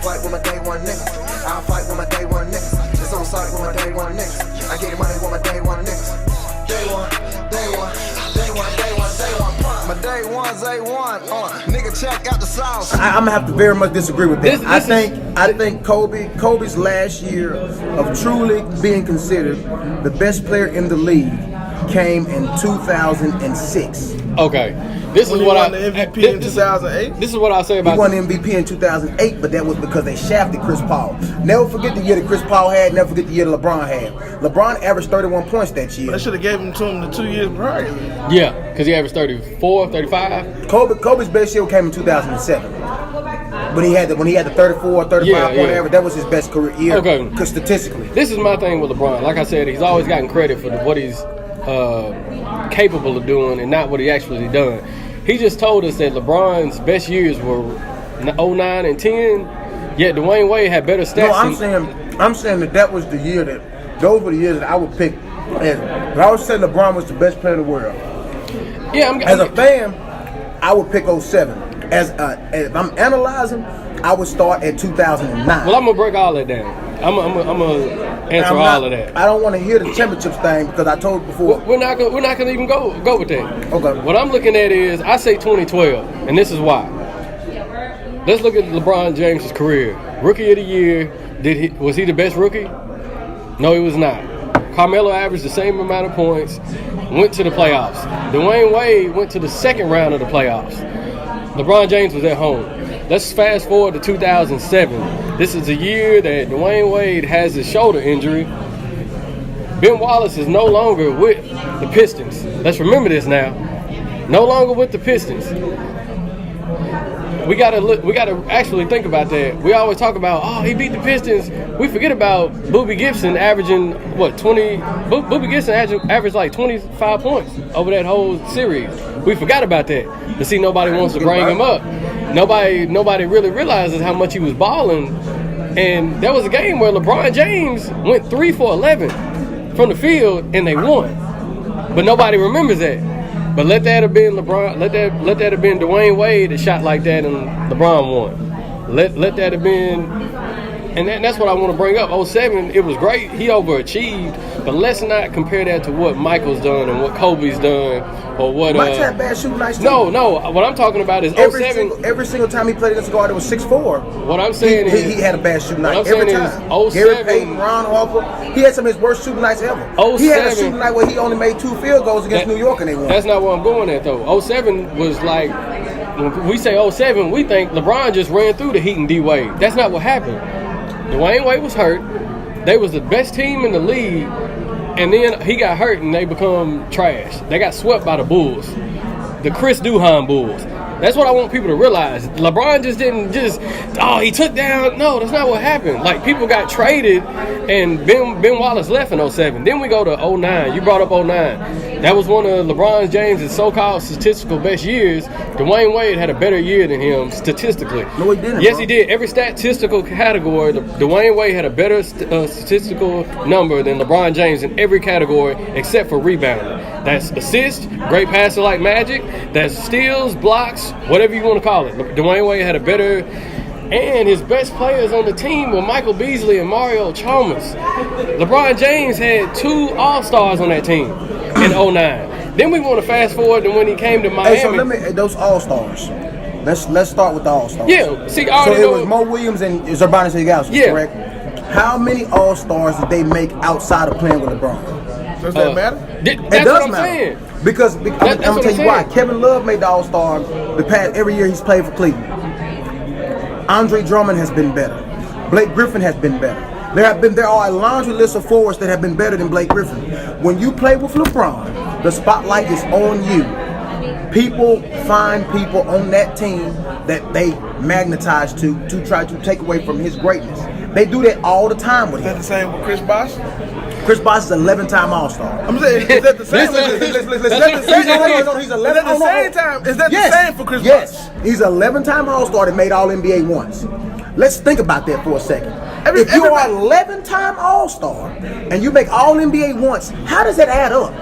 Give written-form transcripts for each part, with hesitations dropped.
fight with my day one niggas. I'll fight with my day one niggas. It's on site with my day one niggas. I get money with my day one niggas. Day one, day one, day one, day one, day one. My day one's A1. Nigga, check out the sauce. I'm gonna have to very much disagree with that. I think Kobe's last year of truly being considered the best player in the league came in 2006. Okay. This is what won the MVP in 2008. This is what I'll say about. He won the MVP in 2008, but that was because they shafted Chris Paul. Never forget the year that Chris Paul had. Never forget the year that LeBron had. LeBron averaged 31 points that year. But they should have gave him to him the 2 years prior. Yeah, because he averaged 34, 35. Kobe's best year came in 2007. When he had the 34, 35 point average, that was his best career year. Okay. Because statistically. This is my thing with LeBron. Like I said, he's always gotten credit for what he's capable of doing and not what he actually done. He just told us that LeBron's best years were 09 and 10, yet Dwayne Wade had better stats. No, I'm saying that was the year those were the years that I would pick. If I was saying LeBron was the best player in the world. Yeah, as a fan, I would pick 07. As if I'm analyzing, I would start at 2009. Well, I'm gonna break all that down. I'm gonna answer all of that. I don't want to hear the championships thing because I told you before. We're not gonna even go with that. Okay. What I'm looking at is I say 2012, and this is why. Let's look at LeBron James' career. Rookie of the year. Was he the best rookie? No, he was not. Carmelo averaged the same amount of points. Went to the playoffs. Dwayne Wade went to the second round of the playoffs. LeBron James was at home. Let's fast forward to 2007. This is a year that Dwayne Wade has his shoulder injury. Ben Wallace is no longer with the Pistons. Let's remember this now. No longer with the Pistons. We gotta actually think about that. We always talk about, he beat the Pistons. We forget about Boobie Gibson averaging 20. Boobie Gibson averaged like 25 points over that whole series. We forgot about that. But see, nobody wants to bring him up. Nobody really realizes how much he was balling. And there was a game where LeBron James went 3 for 11 from the field and they won. But nobody remembers that. But let that have been LeBron. Let that have been Dwayne Wade that shot like that and LeBron won. Let that have been, and that's what I want to bring up. 07, it was great. He overachieved, but let's not compare that to what Michael's done and what Kobe's done or what. Mike's had bad shooting nights too. No. What I'm talking about is 07. Every single time he played against a guard that was 6'4". What I'm saying is he had a bad shooting night. What I'm every saying time. is 07. Gary Payton, Ron Harper. He had some of his worst shooting nights ever. 07. He had a shooting night where he only made 2 field goals against New York and they won. That's not where I'm going at though. 07 was like, when we say 07, we think LeBron just ran through the Heat and D Wade. That's not what happened. Dwayne Wade was hurt. They was the best team in the league, and then he got hurt and they become trash. They got swept by the Bulls, the Chris Duhon Bulls. That's what I want people to realize. LeBron just didn't he took down. No, that's not what happened. Like, people got traded, and Ben Wallace left in 07. Then we go to 09. You brought up 09. That was one of LeBron James' so-called statistical best years. Dwayne Wade had a better year than him statistically. No, he didn't. Yes, he did. Every statistical category, Dwayne Wade had a better statistical number than LeBron James in every category except for rebounding. That's assists, great passer like Magic. That's steals, blocks, whatever you want to call it. Dwayne Wade had a better, and his best players on the team were Michael Beasley and Mario Chalmers. LeBron James had 2 All-Stars on that team in 09. Then we want to fast forward to when he came to Miami. Hey, so those All-Stars. Let's start with the All-Stars. Yeah, see, so it was Mo Williams and Zerbanis Ilgauskas, correct? How many All-Stars did they make outside of playing with LeBron? Does that matter? That's what I'm saying. Because I'm going to tell you why. Kevin Love made the All-Star every year he's played for Cleveland. Andre Drummond has been better. Blake Griffin has been better. There are a laundry list of forwards that have been better than Blake Griffin. When you play with LeBron, the spotlight is on you. People find people on that team that they magnetize to try to take away from his greatness. They do that all the time with him. Is that the same with Chris Bosh? Chris Bosh is an 11-time All-Star. I'm saying, is that the same? He's 11. At the same time, is that the same for Chris Bosh? Yes, he's an 11-time All-Star that made All-NBA once. Let's think about that for a second. If you are an 11-time All-Star and you make All-NBA once, how does that add up?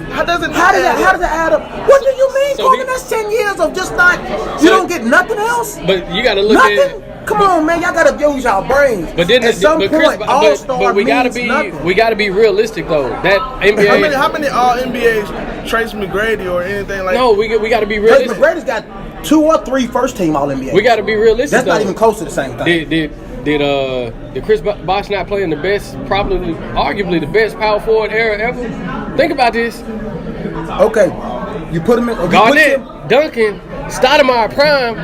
How does it add up? What do you mean, Corbin? That's 10 years of just not. You don't get nothing else. But you got to look at. Come on, man, y'all gotta use y'all brains. But then at some point, all-star but we gotta means nothing. we gotta be realistic though. That NBA. How many All NBAs Trace McGrady or anything like? No, we gotta be Trace realistic. McGrady's got 2 or 3 first-team All-NBA. We gotta be realistic. That's though. not even close to the same thing. Did Chris Bosh not play in the best, probably, arguably the best power forward era ever? Think about this. Okay, you put him in. Garnett, Duncan, Stoudemire prime.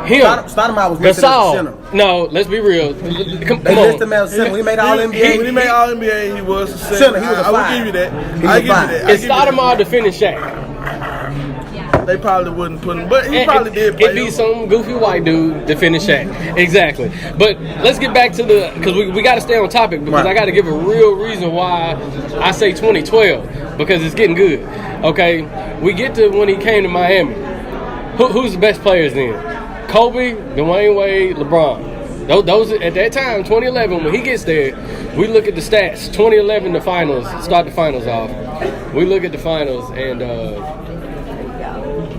Him. Stoudemire was listed as a center. No, let's be real. Come They on. listed him as a center. When he made All-NBA. When he made All NBA, he was a center. He was a I will five. give you that. He was I a give you five. that. Is Stoudemire defending Shaq? They probably wouldn't put him, but he probably did play. It'd be some goofy white dude defending Shaq. Exactly. But let's get back to because we got to stay on topic because Right. I got to give a real reason why I say 2012 because it's getting good. Okay, we get to when he came to Miami. Who's the best players then? Kobe, Dwayne Wade, LeBron. Those at that time, 2011, when he gets there, we look at the stats. 2011, the finals, start the finals off. We look at the finals, and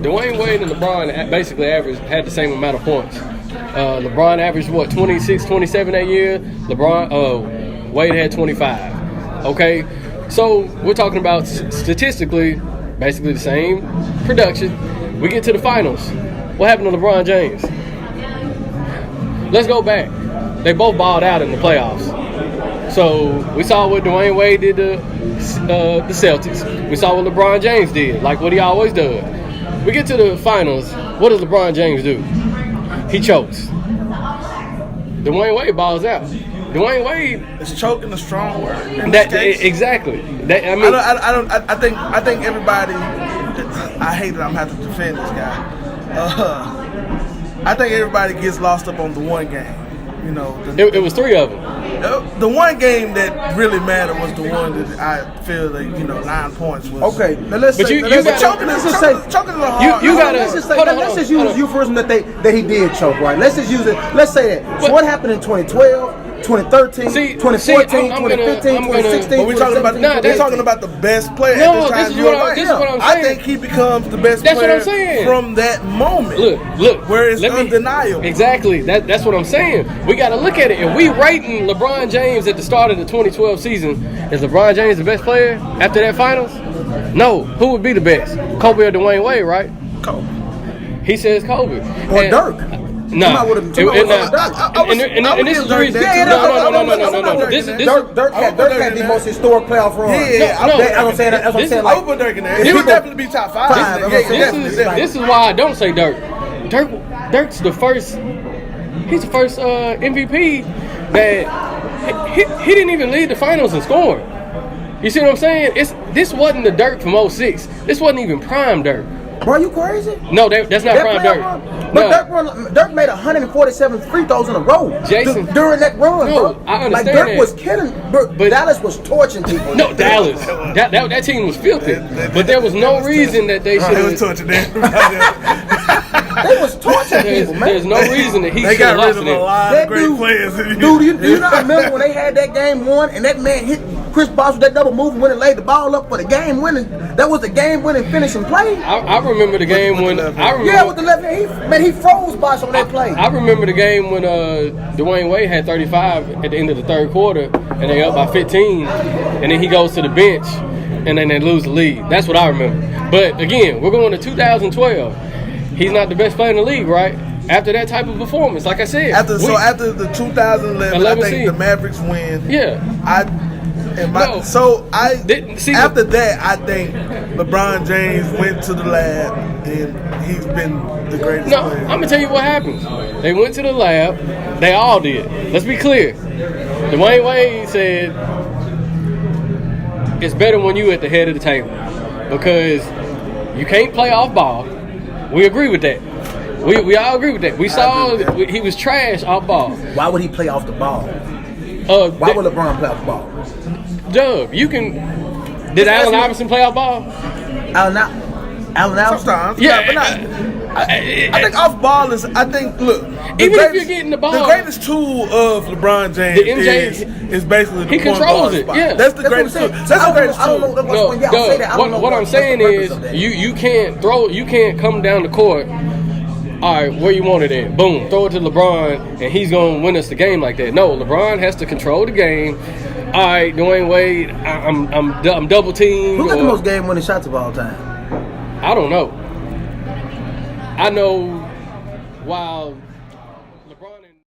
Dwayne Wade and LeBron basically had the same amount of points. LeBron averaged, 26, 27 that year. Wade had 25. Okay? So, we're talking about statistically, basically the same production. We get to the finals. What happened to LeBron James? Let's go back. They both balled out in the playoffs. So we saw what Dwayne Wade did to the Celtics. We saw what LeBron James did, like what he always does. We get to the finals. What does LeBron James do? He chokes. Dwayne Wade balls out. Dwayne Wade It's choking a strong word. In this case. Exactly. I think everybody. I hate that I'm having to defend this guy. I think everybody gets lost up on the one game. You know, it was 3 of them. The one game that really mattered was the one that I feel that 9 points was. Okay, now let's But say, you let's gotta- choking is a hard. You gotta- let's just say, hold on, let's just hold use on. euphemism that he did choke, right? Let's just use it. Let's say that. So But- what happened in 2012, 2013, 2014, I'm gonna- 2015, I'm gonna- 2016, But we're talking about 2017, we're talking about the best player No, at this time. this is what I'm I saying. think he becomes the best That's what player I'm saying. from that moment. Look. where it's let me- undeniable. Exactly. That's what I'm saying. We got to look at it. If we rating LeBron James at the start of the 2012 season, is LeBron James the best player after that finals? No. Who would be the best? Kobe or Dwayne Wade, right? Kobe. He says Kobe. or Dirk. No. Somebody would've- somebody would've said Dirk. And this is the reason. Yeah, No. This is Dirk had the most historic playoff run. Yeah, No, That's what I'm saying. That's what I'm saying. I Like, would put Dirk in there. if He would people- definitely be top 5. Five, Yeah, that's what I'm saying. This is why I don't say Dirk. Dirk's the first. He's the first MVP that he didn't even lead the finals in scoring. You see what I'm saying? This wasn't the Dirk from 06. This wasn't even prime Dirk. bro, you crazy? No, that's not That prime playoff Dirk. run? No. But Dirk made 147 free throws in a row. Jason. During that run, No, bro. I understand Like Dirk that. was killing. But Dallas was torching people. No, Dallas. That team was filthy. But there was no reason that they should They was have. touching that. They was torching people, man. There's no reason that he They should have got rid lost of to a them. lot That of great dude- players. Dude, do you not remember when they had that game one and that man hit Chris Bosh with that double move and went and laid the ball up for the game winning? That was the game winning finishing play. I remember the game when Yeah, with the left hand, he froze Bosh on that play. I remember the game when Dwayne Wade had 35 at the end of the third quarter, and they up by 15, and then he goes to the bench, and then they lose the lead. That's what I remember. But again, we're going to 2012. He's not the best player in the league, right? After that type of performance, like I said. After the 2011, I think season. the Mavericks win. Yeah. After that, I think LeBron James went to the lab and he's been the greatest No, player. I'm gonna tell you what happened. They went to the lab. They all did. Let's be clear. Dwayne Wade said it's better when you at the head of the table because you can't play off ball. We agree with that. We all agree with that. We saw he was trash off ball. Why would he play off the ball? Why would LeBron play off the ball? Dub, you can. Did Allen Iverson play off ball? Allen Iverson? Sometimes. Yeah, but not. I think off ball is. I think look. Even if you're getting the ball, the greatest tool of LeBron James The MJ is basically the he point controls guard it. spot. Yeah, That's the greatest tool. That's the greatest I don't know. tool. No, Doug, what I'm saying is you can't throw. You can't come down the court all right, where you want it at? Boom, throw it to LeBron, and he's gonna win us the game like that. No, LeBron has to control the game. All right, Dwayne Wade, I'm double teamed. Who got the most game-winning shots of all time? I don't know. I know while